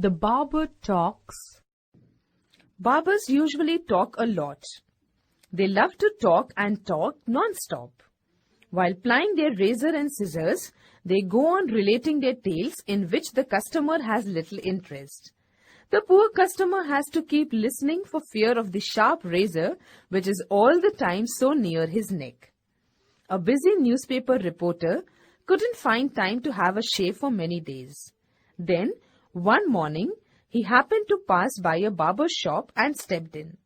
The barber talks. Barbers usually talk a lot. They love to talk and talk non-stop. While plying their razor and scissors, they go on relating their tales in which the customer has little interest. The poor customer has to keep listening for fear of the sharp razor which is all the time so near his neck. A busy newspaper reporter couldn't find time to have a shave for many days. Then, one morning, he happened to pass by a barber shop and stepped in.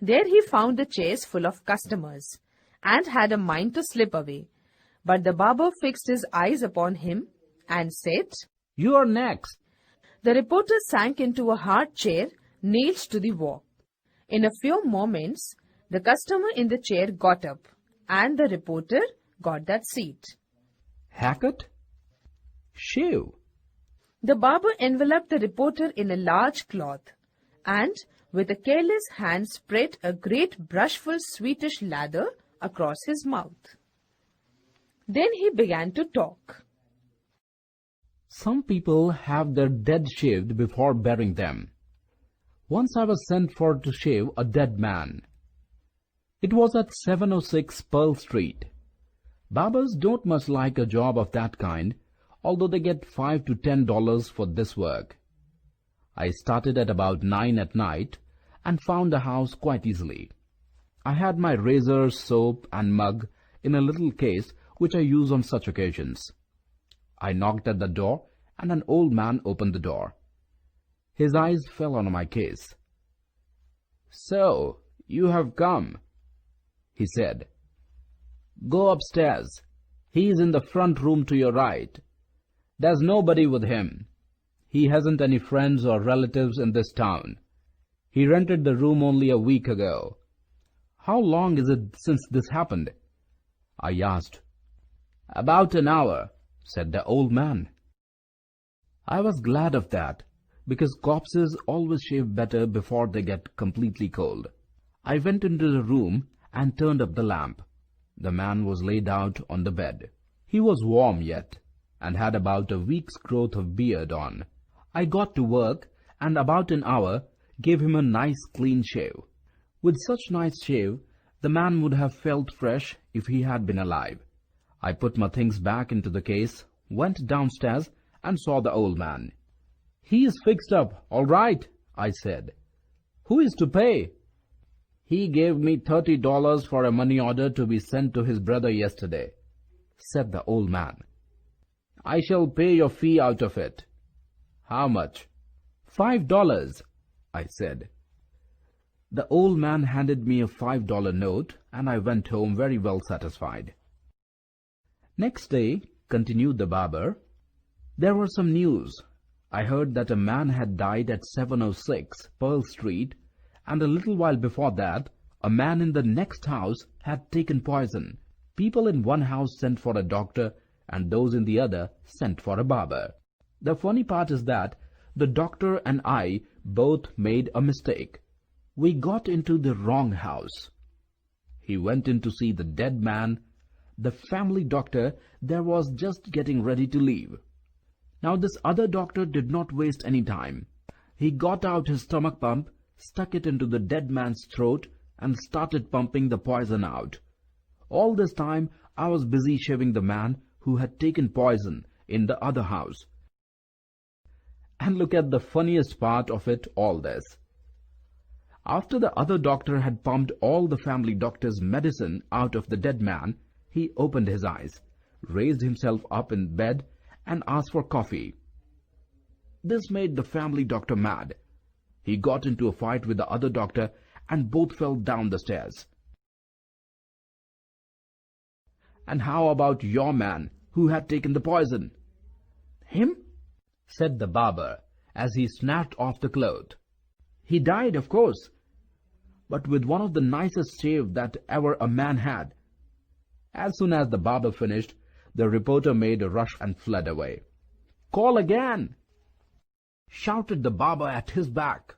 There he found the chairs full of customers and had a mind to slip away. But the barber fixed his eyes upon him and said, "You are next." The reporter sank into a hard chair nailed to the wall. In a few moments, the customer in the chair got up and the reporter got that seat. "Haircut? Shave?" The barber enveloped the reporter in a large cloth and, with a careless hand, spread a great brushful Swedish lather across his mouth. Then he began to talk. "Some people have their dead shaved before burying them. Once I was sent for to shave a dead man. It was at 706 Pearl Street. Barbers don't much like a job of that kind, although they get $5 to $10 for this work. I started at about 9 at night and found the house quite easily. I had my razor, soap and mug in a little case which I use on such occasions. I knocked at the door and an old man opened the door. His eyes fell on my case. "So, you have come," he said. "Go upstairs. He is in the front room to your right. There's nobody with him. He hasn't any friends or relatives in this town. He rented the room only a week ago." "How long is it since this happened?" I asked. "About an hour," said the old man. I was glad of that, because corpses always shave better before they get completely cold. I went into the room and turned up the lamp. The man was laid out on the bed. He was warm yet, and had about a week's growth of beard on. I got to work, and about an hour gave him a nice clean shave. With such nice shave, the man would have felt fresh if he had been alive. I put my things back into the case, went downstairs, and saw the old man. "He is fixed up, all right," I said. "Who is to pay?" "He gave me $30 for a money order to be sent to his brother yesterday," said the old man. "I shall pay your fee out of it." "How much?" $5, I said. The old man handed me a $5 note, and I went home very well satisfied. "Next day," continued the barber, "there was some news. I heard that a man had died at 706 Pearl Street, and a little while before that, a man in the next house had taken poison. People in one house sent for a doctor, and those in the other sent for a barber. The funny part is that the doctor and I both made a mistake. We got into the wrong house. He went in to see the dead man. The family doctor there was just getting ready to leave. Now this other doctor did not waste any time. He got out his stomach pump, stuck it into the dead man's throat, and started pumping the poison out. All this time I was busy shaving the man who had taken poison in the other house. And look at the funniest part of it all this. After the other doctor had pumped all the family doctor's medicine out of the dead man, he opened his eyes, raised himself up in bed, and asked for coffee. This made the family doctor mad. He got into a fight with the other doctor, and both fell down the stairs. "And how about your man who had taken the poison?" "Him?" said the barber, as he snapped off the cloth. "He died, of course, but with one of the nicest shave that ever a man had." As soon as the barber finished, the reporter made a rush and fled away. "Call again!" shouted the barber at his back.